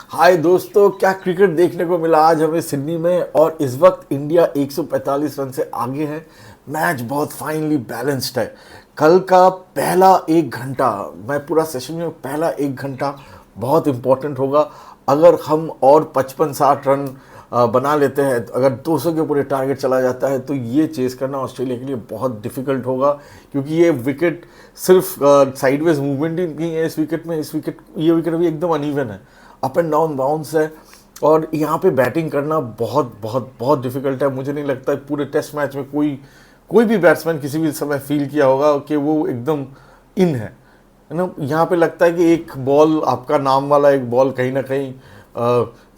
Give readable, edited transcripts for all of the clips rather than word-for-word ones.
हाय दोस्तों, क्या क्रिकेट देखने को मिला आज हमें सिडनी में। और इस वक्त इंडिया 145 रन से आगे है। मैच बहुत फाइनली बैलेंस्ड है। कल का पहला 1 घंटा, मैं पूरा सेशन में पहला 1 घंटा बहुत इंपॉर्टेंट होगा। अगर हम और 55-60 रन बना लेते हैं, अगर 200 के ऊपर टारगेट चला जाता है तो ये चेस करना ऑस्ट्रेलिया के लिए बहुत डिफिकल्ट होगा, क्योंकि ये विकेट सिर्फ साइडवेज मूवमेंट ही नहीं है। ये विकेट अभी एकदम अनइवन है, अप एंड डाउन बाउंस है। और यहाँ पे बैटिंग करना बहुत बहुत बहुत डिफिकल्ट है। मुझे नहीं लगता है पूरे टेस्ट मैच में कोई भी बैट्समैन किसी भी समय फील किया होगा कि वो एकदम इन है ना। यहाँ पे लगता है कि एक बॉल, आपका नाम वाला एक बॉल कहीं ना कहीं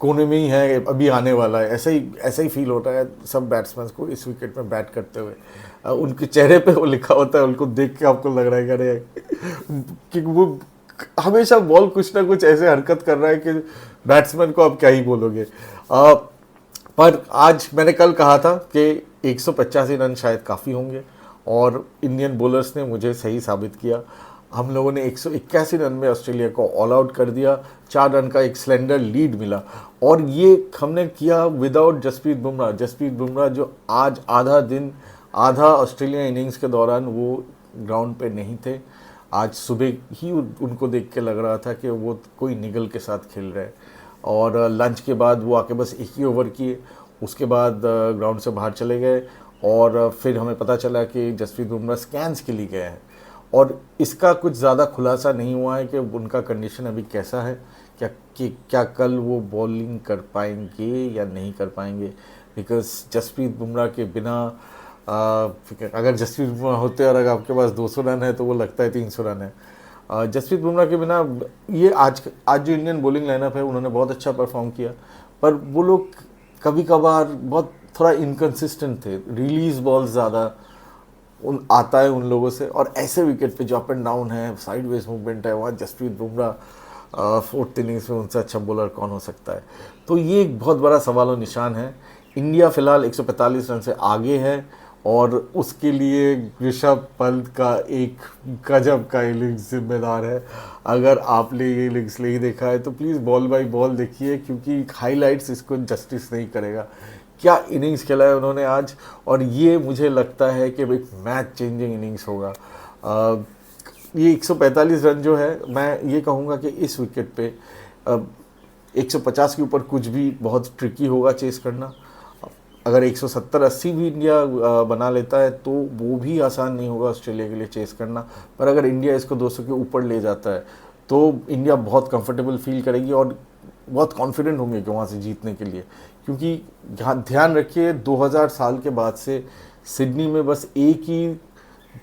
कोने में ही है, अभी आने वाला है। ऐसा ही फील होता है सब बैट्समैन को इस विकेट में बैट करते हुए। उनके चेहरे पे वो लिखा होता है, उनको देख के आपको लग रहा है कि अरे कि वो हमेशा बॉल कुछ ना कुछ ऐसे हरकत कर रहा है कि बैट्समैन को आप क्या ही बोलोगे। पर आज मैंने कल कहा था कि 185 रन शायद काफ़ी होंगे, और इंडियन बॉलर्स ने मुझे सही साबित किया। हम लोगों ने 181 रन में ऑस्ट्रेलिया को ऑल आउट कर दिया। 4 रन का एक स्लेंडर लीड मिला, और ये हमने किया विदाउट जसप्रीत बुमराह जो आज आधा ऑस्ट्रेलिया इनिंग्स के दौरान वो ग्राउंड पे नहीं थे। आज सुबह ही उनको देख के लग रहा था कि वो कोई निगल के साथ खेल रहे हैं। और लंच के बाद वो आके बस 1 ही ओवर किए, उसके बाद ग्राउंड से बाहर चले गए। और फिर हमें पता चला कि जसप्रीत बुमराह स्कैन्स के लिए गए हैं, और इसका कुछ ज़्यादा खुलासा नहीं हुआ है कि उनका कंडीशन अभी कैसा है, क्या कल वो बॉलिंग कर पाएंगे या नहीं कर पाएंगे। बिकॉज जसप्रीत बुमराह के बिना अगर जसप्रीत बुमराह होते और अगर आपके पास 200 रन है तो वो लगता है 300 रन है। जसप्रीत बुमराह के बिना ये आज जो इंडियन बॉलिंग लाइनअप है, उन्होंने बहुत अच्छा परफॉर्म किया, पर वो लोग कभी कभार बहुत थोड़ा इनकन्सिस्टेंट थे। रिलीज बॉल ज़्यादा आता है उन लोगों से, और ऐसे विकेट पे जो अप एंड डाउन है, साइडवेज मूवमेंट है, वहाँ जसप्रीत बुमराह 4th इनिंग्स में उनसे अच्छा बॉलर कौन हो सकता है। तो ये एक बहुत बड़ा सवाल और निशान है। इंडिया फिलहाल 145 रन से आगे है, और उसके लिए ऋषभ पंत का एक गजब का इनिंग्स जिम्मेदार है। अगर आपने ये इनिंग्स नहीं देखा है तो प्लीज़ बॉल बाय बॉल देखिए, क्योंकि हाईलाइट्स इसको जस्टिस नहीं करेगा। क्या इनिंग्स खेला है उन्होंने आज, और ये मुझे लगता है कि एक मैच चेंजिंग इनिंग्स होगा। ये 145 रन जो है, मैं ये कहूँगा कि इस विकेट पे 150 के ऊपर कुछ भी बहुत ट्रिकी होगा चेस करना। अगर 170-80 भी इंडिया बना लेता है तो वो भी आसान नहीं होगा ऑस्ट्रेलिया के लिए चेस करना। पर अगर इंडिया इसको 200 के ऊपर ले जाता है तो इंडिया बहुत कंफर्टेबल फील करेगी और बहुत कॉन्फिडेंट होंगे कि वहाँ से जीतने के लिए। क्योंकि ध्यान रखिए, 2000 साल के बाद से सिडनी में बस एक ही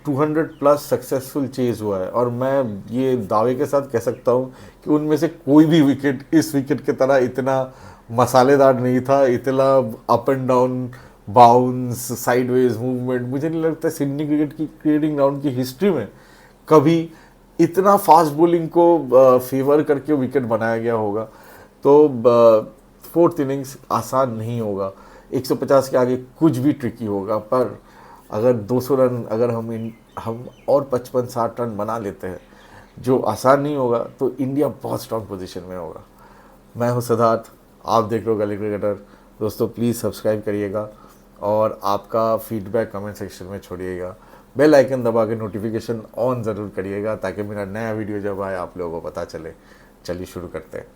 200+ सक्सेसफुल चेज हुआ है, और मैं ये दावे के साथ कह सकता हूँ कि उनमें से कोई भी विकेट इस विकेट की तरह इतना मसालेदार नहीं था, इतना up and down bounce, sideways movement. मुझे नहीं लगता सिडनी क्रिकेट की क्रिकेटिंग ग्राउंड की हिस्ट्री में कभी इतना फास्ट बॉलिंग को फेवर करके विकेट बनाया गया होगा। तो 4th इनिंग्स आसान नहीं होगा, 150 के आगे कुछ भी ट्रिकी होगा। पर अगर 200 रन अगर हम और 55-60 रन बना लेते हैं, जो आसान नहीं होगा, तो इंडिया बहुत स्ट्रांग पोजीशन में होगा। मैं हूं सिद्धार्थ, आप देख रहे हो गली क्रिकेटर। दोस्तों प्लीज़ सब्सक्राइब करिएगा, और आपका फीडबैक कमेंट सेक्शन में छोड़िएगा। बेल आइकन दबा के नोटिफिकेशन ऑन ज़रूर करिएगा, ताकि मेरा नया वीडियो जब आए आप लोगों को पता चले। चलिए शुरू करते हैं।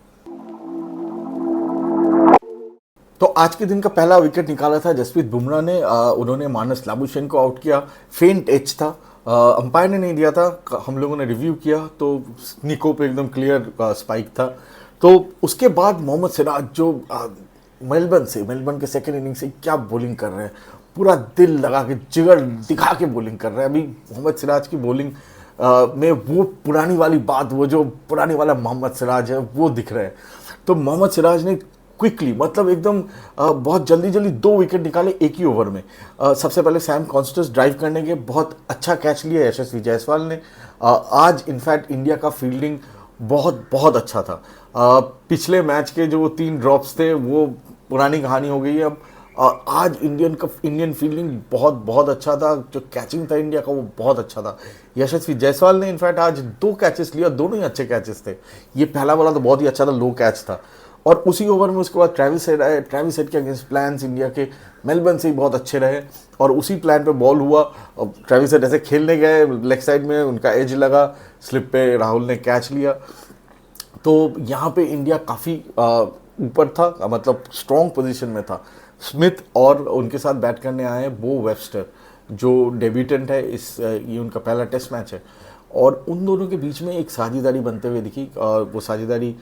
तो आज के दिन का पहला विकेट निकाला था जसप्रीत बुमराह ने। उन्होंने मानस लाबुशेन को आउट किया। फेंट एज था, अंपायर ने नहीं दिया था, हम लोगों ने रिव्यू किया तो निको पे एकदम क्लियर स्पाइक था। तो उसके बाद मोहम्मद सिराज जो मेलबर्न के सेकंड इनिंग से क्या बॉलिंग कर रहे हैं, पूरा दिल लगा के जिगर दिखा के बॉलिंग कर रहे हैं। अभी मोहम्मद सिराज की बॉलिंग में वो पुरानी वाली बात, वो जो पुरानी वाला मोहम्मद सिराज है वो दिख रहा है। तो मोहम्मद सिराज ने क्विकली, मतलब एकदम बहुत जल्दी 2 विकेट निकाले एक ही ओवर में। सबसे पहले सैम कॉन्स्टेंस ड्राइव करने के बहुत अच्छा कैच लिया यशस्वी जायसवाल ने। आज इनफैक्ट इंडिया का फील्डिंग बहुत अच्छा था। पिछले मैच के जो 3 ड्रॉप्स थे वो पुरानी कहानी हो गई है अब। आज इंडियन फील्डिंग बहुत अच्छा था। जो कैचिंग था इंडिया का वो बहुत अच्छा था। यशस्वी जायसवाल ने इनफैक्ट आज 2 कैचेस लिया, दोनों ही अच्छे कैचेस थे। ये पहला वाला तो बहुत ही अच्छा था, लो कैच था, और उसी ओवर में उसके बाद ट्रेविस हेड आए। ट्रेविस हेड के अगेंस्ट प्लान्स इंडिया के मेलबर्न से ही बहुत अच्छे रहे, और उसी प्लान पे बॉल हुआ। और ट्रेविस हेड ऐसे खेलने गए लेग साइड में, उनका एज लगा, स्लिप पे राहुल ने कैच लिया। तो यहाँ पे इंडिया काफ़ी ऊपर था, मतलब स्ट्रॉन्ग पोजीशन में था। स्मिथ और उनके साथ बैट करने आए हैं बो वेबस्टर, जो डेब्यूटेंट है, ये उनका पहला टेस्ट मैच है। और उन दोनों के बीच में एक साझेदारी बनते हुए दिखी, और वो साझेदारी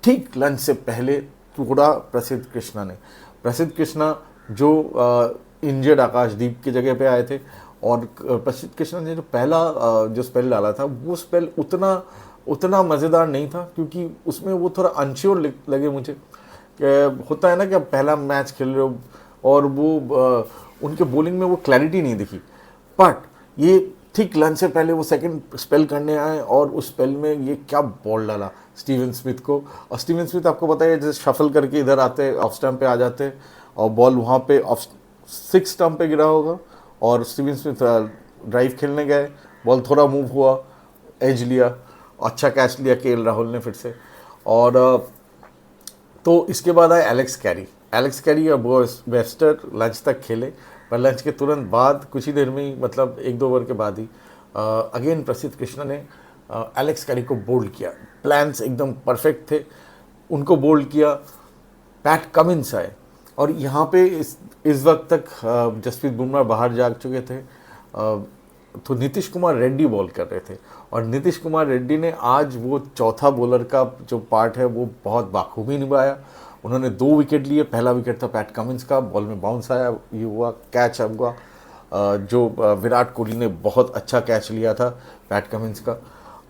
ठीक लंच से पहले टुकड़ा प्रसिद्ध कृष्णा ने। प्रसिद्ध कृष्णा जो इंजर्ड आकाशदीप की जगह पे आए थे, और प्रसिद्ध कृष्णा ने जो पहला जो स्पेल डाला था, वो स्पेल उतना मज़ेदार नहीं था, क्योंकि उसमें वो थोड़ा अनश्योर लगे मुझे। होता है ना कि आप पहला मैच खेल रहे हो, और वो उनके बॉलिंग में वो क्लैरिटी नहीं दिखी। बट ये ठीक लंच से पहले वो सेकंड स्पेल करने आए, और उस स्पेल में ये क्या बॉल डाला स्टीवन स्मिथ को। और स्टीवन स्मिथ आपको पता है जैसे शफल करके इधर आते, ऑफ स्टंप पे आ जाते, और बॉल वहाँ पे ऑफ 6 स्टंप पे गिरा होगा, और स्टीवन स्मिथ ड्राइव खेलने गए, बॉल थोड़ा मूव हुआ, एज लिया, अच्छा कैच लिया केएल राहुल ने फिर से। और तो इसके बाद आए एलेक्स कैरी और बो वेबस्टर लंच तक खेले, पर लंच के तुरंत बाद कुछ ही देर में ही, मतलब 1-2 ओवर के बाद ही अगेन प्रसिद्ध कृष्णा ने एलेक्स कैरी को बोल्ड किया। प्लान्स एकदम परफेक्ट थे, उनको बोल्ड किया। पैट कमिंस आए, और यहाँ पे इस वक्त तक जसप्रीत बुमराह बाहर जा चुके थे, तो नीतीश कुमार रेड्डी बॉल कर रहे थे। और नीतीश कुमार रेड्डी ने आज वो चौथा बॉलर का जो पार्ट है वो बहुत बाखूबी निभाया। उन्होंने 2 विकेट लिए। पहला विकेट था पैट कमिंस का, बॉल में बाउंस आया, ये हुआ कैच हुआ, जो विराट कोहली ने बहुत अच्छा कैच लिया था पैट कमिंस का।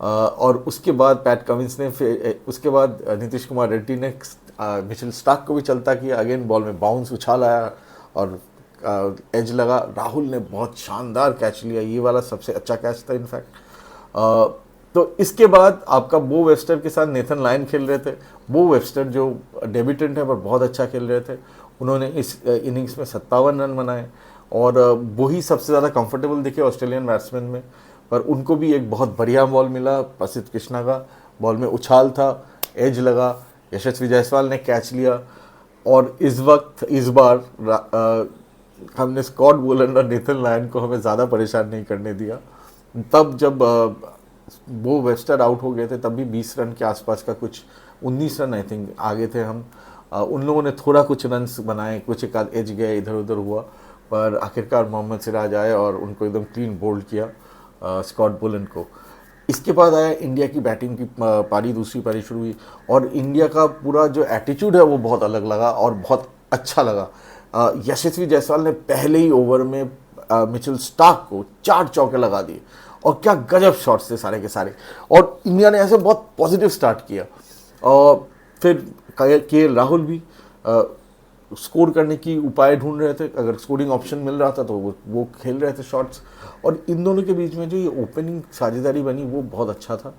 और उसके बाद पैट कमिंस ने फिर उसके बाद नीतीश कुमार रेड्डी ने मिचेल स्टार्क को भी चलता किया। अगेन बॉल में बाउंस उछाल आया और एज लगा। राहुल ने बहुत शानदार कैच लिया, ये वाला सबसे अच्छा कैच था इनफैक्ट। तो इसके बाद आपका बो वेबस्टर के साथ नेथन लायन खेल रहे थे। बो वेबस्टर जो डेब्यूटेंट है पर बहुत अच्छा खेल रहे थे, उन्होंने इस इनिंग्स में 57 रन बनाए, और वही सबसे ज़्यादा कंफर्टेबल दिखे ऑस्ट्रेलियन बैट्समैन में। पर उनको भी एक बहुत बढ़िया बॉल मिला प्रसिद्ध कृष्णा का, बॉल में उछाल था, एज लगा, यशस्वी जायसवाल ने कैच लिया। और इस बार हमने स्कॉट बोलैंड और नेथन लायन को हमें ज़्यादा परेशान नहीं करने दिया। तब जब वो वेबस्टर आउट हो गए थे, तब भी 20 रन के आसपास का, कुछ 19 रन आई थिंक आगे थे हम। उन लोगों ने थोड़ा कुछ रन्स बनाए, कुछ एक आध एज गए, इधर उधर हुआ, पर आखिरकार मोहम्मद सिराज आए और उनको एकदम क्लीन बोल्ड किया स्कॉट बोलैंड को। इसके बाद आया इंडिया की बैटिंग की पारी, दूसरी पारी शुरू हुई, और इंडिया का पूरा जो एटीट्यूड है वो बहुत अलग लगा और बहुत अच्छा लगा। यशस्वी जायसवाल ने पहले ही ओवर में मिचेल स्टार्क को 4 चौके लगा दिए, और क्या गजब शॉट्स थे सारे के सारे। और इंडिया ने ऐसे बहुत पॉजिटिव स्टार्ट किया, और फिर केएल राहुल भी स्कोर करने की उपाय ढूंढ रहे थे। अगर स्कोरिंग ऑप्शन मिल रहा था तो वो खेल रहे थे शॉट्स। और इन दोनों के बीच में जो ये ओपनिंग साझेदारी बनी वो बहुत अच्छा था।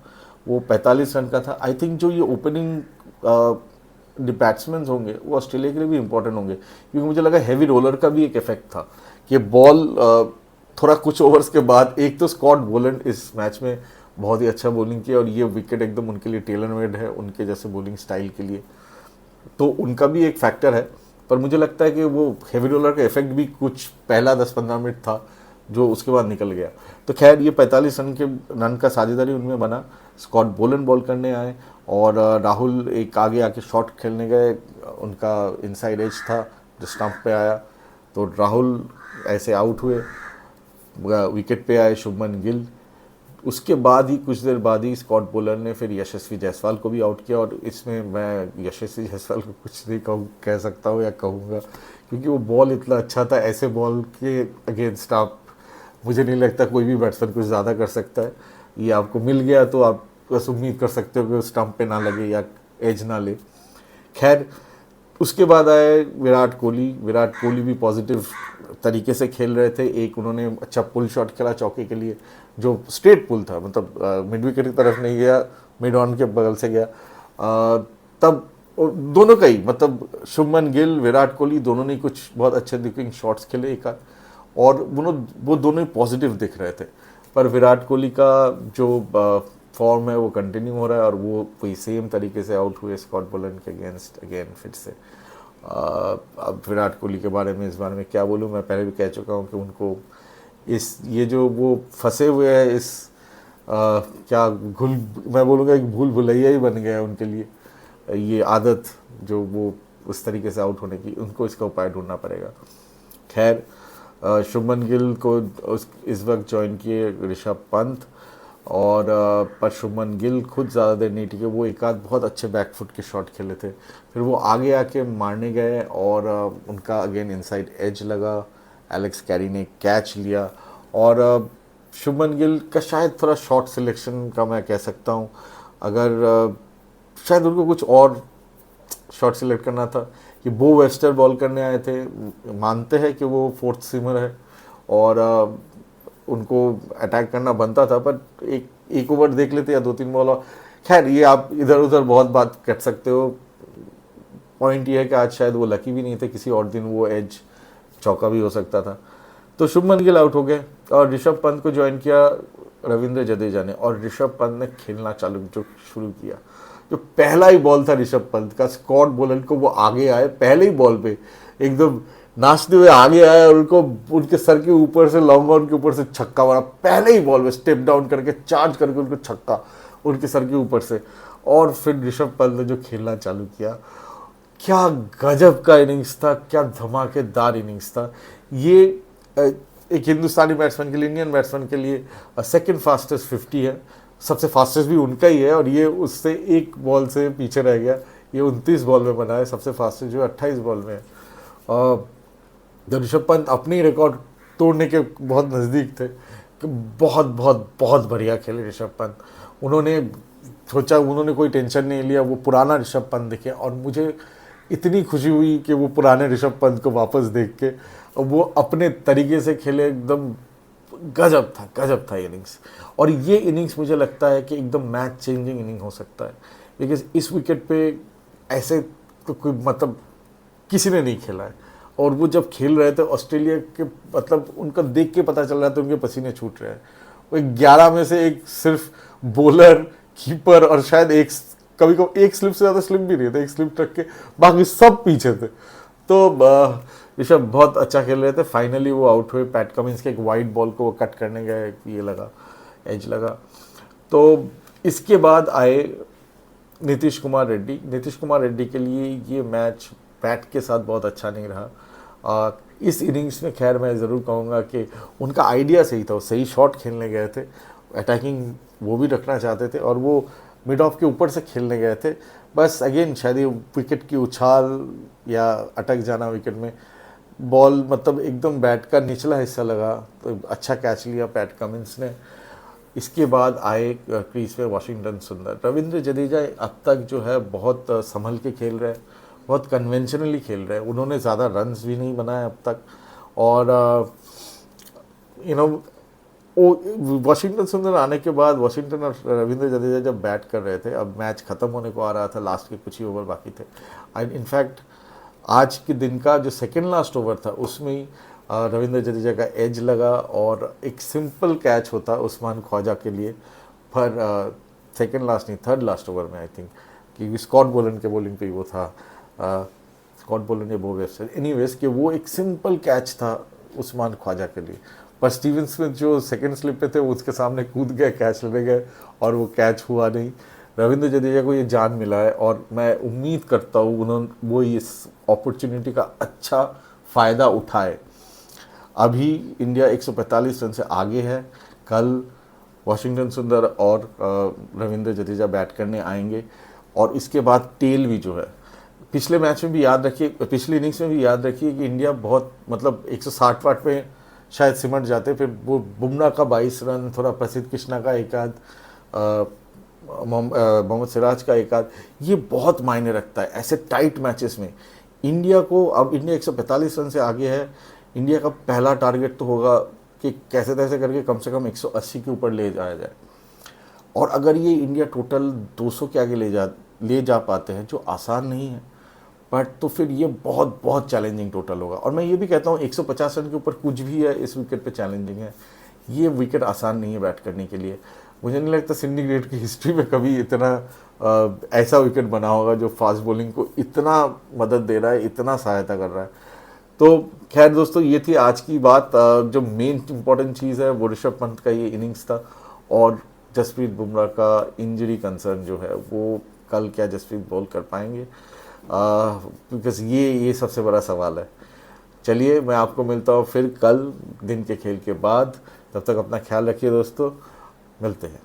वो 45 रन का था। आई थिंक जो ये ओपनिंग बैट्समैन होंगे वो ऑस्ट्रेलिया के लिए भी इंपॉर्टेंट होंगे, क्योंकि मुझे लगा हैवी रोलर का भी एक इफेक्ट था कि बॉल थोड़ा कुछ ओवर्स के बाद, एक तो स्कॉट बोलैंड इस मैच में बहुत ही अच्छा बॉलिंग किया, और ये विकेट एकदम उनके लिए टेलर मेड है, उनके जैसे बॉलिंग स्टाइल के लिए, तो उनका भी एक फैक्टर है। पर मुझे लगता है कि वो हेवी रोलर का इफेक्ट भी कुछ पहला 10-15 मिनट था, जो उसके बाद निकल गया। तो खैर ये 45 रन का साझेदारी उनमें बना। स्कॉट बोलैंड बॉल करने आए, और राहुल एक आगे आके शॉट खेलने गए, उनका इनसाइड एज था जो स्टंप पे आया, तो राहुल ऐसे आउट हुए। विकेट पे आए शुभमन गिल। उसके बाद ही कुछ देर बाद ही स्कॉट बोलैंड ने फिर यशस्वी जायसवाल को भी आउट किया, और इसमें मैं यशस्वी जायसवाल को कुछ नहीं कह सकता हूँ या कहूँगा, क्योंकि वो बॉल इतना अच्छा था। ऐसे बॉल के अगेंस्ट आप, मुझे नहीं लगता कोई भी बैट्समैन कुछ ज़्यादा कर सकता है। ये आपको मिल गया तो आप बस उम्मीद कर सकते हो कि स्टंप पे ना लगे या एज ना ले। खैर उसके बाद आए विराट कोहली भी पॉजिटिव तरीके से खेल रहे थे। एक उन्होंने अच्छा पुल शॉट खेला चौके के लिए, जो स्ट्रेट पुल था, मतलब मिड विकेट की तरफ नहीं गया, मिड ऑन के बगल से गया। तब दोनों का ही, मतलब शुभमन गिल, विराट कोहली दोनों ने कुछ बहुत अच्छे दिखिंग शॉट्स खेले एक आध, और वो दोनों ही पॉजिटिव दिख रहे थे। पर विराट कोहली का जो फॉर्म है वो कंटिन्यू हो रहा है और वो वही सेम तरीके से आउट हुए स्कॉट बोलन के अगेंस्ट अगेन फिर से। अब विराट कोहली के बारे में इस बारे में क्या बोलूँ, मैं पहले भी कह चुका हूँ कि उनको इस ये जो वो फंसे हुए हैं इस क्या घुल मैं बोलूँगा एक भूल भुलैया ही बन गया है उनके लिए ये आदत, जो वो उस तरीके से आउट होने की, उनको इसका उपाय ढूंढना पड़ेगा। खैर शुभमन गिल को इस वक्त ज्वाइन किए ऋषभ पंत और पर शुभमन गिल खुद ज़्यादा देर नहीं टिके, वो एक आध बहुत अच्छे बैकफुट के शॉट खेले थे, फिर वो आगे आके मारने गए और उनका अगेन इनसाइड एज लगा, एलेक्स कैरी ने कैच लिया और शुभमन गिल का शायद थोड़ा शॉट सिलेक्शन का मैं कह सकता हूँ, अगर शायद उनको कुछ और शॉट सिलेक्ट करना था कि बो वेस्टर बॉल करने आए थे, मानते हैं कि वो फोर्थ सीमर है और उनको अटैक करना बनता था, पर एक ओवर देख लेते या 2-3 बॉल। खैर ये आप इधर उधर बहुत बात कर सकते हो, पॉइंट ये है कि आज शायद वो लकी भी नहीं थे, किसी और दिन वो एज चौका भी हो सकता था। तो शुभमन गिल आउट हो गए और ऋषभ पंत को ज्वाइन किया रविंद्र जडेजा ने और ऋषभ पंत ने खेलना चालू जो शुरू किया। जो पहला ही बॉल था ऋषभ पंत का, स्कॉट बोलैंड को वो आगे आए, पहले ही बॉल पे एकदम नाचते हुए आगे आए और उनको उनके सर के ऊपर से लॉन्ग ऑन के ऊपर से छक्का मारा, पहले ही बॉल पे स्टेप डाउन करके चार्ज करके उनको छक्का उनके सर के ऊपर से। और फिर ऋषभ पंत ने जो खेलना चालू किया, क्या गजब का इनिंग्स था, क्या धमाकेदार इनिंग्स था ये। एक हिंदुस्तानी बैट्समैन के लिए, इंडियन बैट्समैन के लिए सेकंड फास्टेस्ट 50 है, सबसे फास्टेस्ट भी उनका ही है और ये उससे एक बॉल से पीछे रह गया, ये 29 बॉल में बना है, सबसे फास्टेस्ट जो 28 बॉल में है। तो ऋषभ पंत अपनी रिकॉर्ड तोड़ने के बहुत नज़दीक थे कि बहुत बहुत बहुत बढ़िया खेले ऋषभ पंत। उन्होंने सोचा, उन्होंने कोई टेंशन नहीं लिया, वो पुराना ऋषभ पंत दिखे और मुझे इतनी खुशी हुई कि वो पुराने ऋषभ पंत को वापस देख के, और वो अपने तरीके से खेले, एकदम गजब था इनिंग्स। और ये इनिंग्स मुझे लगता है कि एकदम मैच चेंजिंग इनिंग हो सकता है, बिकॉज इस विकेट पे ऐसे तो कोई मतलब किसी ने नहीं खेला है। और वो जब खेल रहे थे ऑस्ट्रेलिया के, मतलब उनका देख के पता चल रहा था उनके पसीने छूट रहे हैं। वो 11 में से एक सिर्फ बॉलर, कीपर और शायद एक, कभी कभी एक स्लिप से ज़्यादा स्लिप भी नहीं था, एक स्लिप तक के, बाकी सब पीछे थे। तो ऋषभ बहुत अच्छा खेल रहे थे। फाइनली वो आउट हुए, पैट कमिंस के एक वाइड बॉल को वो कट करने गए, ये लगा, एज लगा। तो इसके बाद आए नीतीश कुमार रेड्डी। नीतीश कुमार रेड्डी के लिए ये मैच बैट के साथ बहुत अच्छा नहीं रहा। इस इनिंग्स में खैर मैं ज़रूर कहूँगा कि उनका आइडिया सही था, वो सही शॉट खेलने गए थे, अटैकिंग वो भी रखना चाहते थे और वो मिड ऑफ के ऊपर से खेलने गए थे। बस अगेन शायद ये विकेट की उछाल या अटक जाना विकेट में, बॉल मतलब एकदम बैट का निचला हिस्सा लगा, तो अच्छा कैच लिया पैट कमिंस ने। इसके बाद आए क्रीज पे वाशिंगटन सुंदर। रविंद्र जडेजा अब तक जो है बहुत संभल के खेल रहे हैं, बहुत कन्वेंशनली खेल रहे हैं, उन्होंने ज़्यादा रन्स भी नहीं बनाए अब तक। और वाशिंगटन सुंदर आने के बाद वाशिंगटन और रविंद्र जडेजा जब बैट कर रहे थे, अब मैच ख़त्म होने को आ रहा था, लास्ट के कुछ ही ओवर बाकी थे। इनफैक्ट आज के दिन का जो सेकेंड लास्ट ओवर था उसमें ही रविंद्र जडेजा का एज लगा और एक सिंपल कैच होता उस्मान ख्वाजा के लिए, पर सेकेंड लास्ट नहीं, थर्ड लास्ट ओवर में आई थिंक, कि स्कॉट बोलन के बॉलिंग पे वो था, स्कॉट बोलन या बो वेस्टर, एनीवेज कि वो एक सिंपल कैच था उस्मान ख्वाजा के लिए, पर स्टीवन स्मिथ जो सेकेंड स्लिप पे थे उसके सामने कूद गए, कैच लेने गए और वो कैच हुआ नहीं। रविंद्र जडेजा को ये जान मिला है और मैं उम्मीद करता हूँ वो इस अपॉर्चुनिटी का अच्छा फ़ायदा उठाए। अभी इंडिया 145 रन से आगे है। कल वाशिंगटन सुंदर और रविंद्र जडेजा बैट करने आएंगे और इसके बाद टेल भी जो है, पिछले मैच में भी याद रखिए, पिछली इनिंग्स में भी याद रखिए कि इंडिया बहुत मतलब 160 वाट पे शायद सिमट जाते, फिर वो बुमराह का 22 रन, थोड़ा प्रसिद्ध कृष्णा का एक आध, मोहम्मद सिराज का एक आध, ये बहुत मायने रखता है ऐसे टाइट मैचेस में। इंडिया को अब इंडिया 145 रन से आगे है, इंडिया का पहला टारगेट तो होगा कि कैसे तैसे करके कम से कम 180 के ऊपर ले जाया जाए। और अगर ये इंडिया टोटल 200 के आगे ले जा पाते हैं, जो आसान नहीं है, बट तो फिर ये बहुत बहुत चैलेंजिंग टोटल होगा। और मैं ये भी कहता हूँ 150 रन के ऊपर कुछ भी है इस विकेट पे चैलेंजिंग है, ये विकेट आसान नहीं है बैट करने के लिए। मुझे नहीं लगता सिडनी ग्रेट की हिस्ट्री में कभी इतना ऐसा विकेट बना होगा जो फास्ट बॉलिंग को इतना मदद दे रहा है, इतना सहायता कर रहा है। तो खैर दोस्तों, ये थी आज की बात। जो मेन इंपॉर्टेंट चीज़ है वो ऋषभ पंत का ये इनिंग्स था, और जसप्रीत बुमराह का इंजरी कंसर्न जो है वो कल क्या जसप्रीत बॉल कर पाएंगे, बिकॉज ये सबसे बड़ा सवाल है। चलिए, मैं आपको मिलता हूँ फिर कल दिन के खेल के बाद। तब तक अपना ख्याल रखिए दोस्तों, मिलते हैं।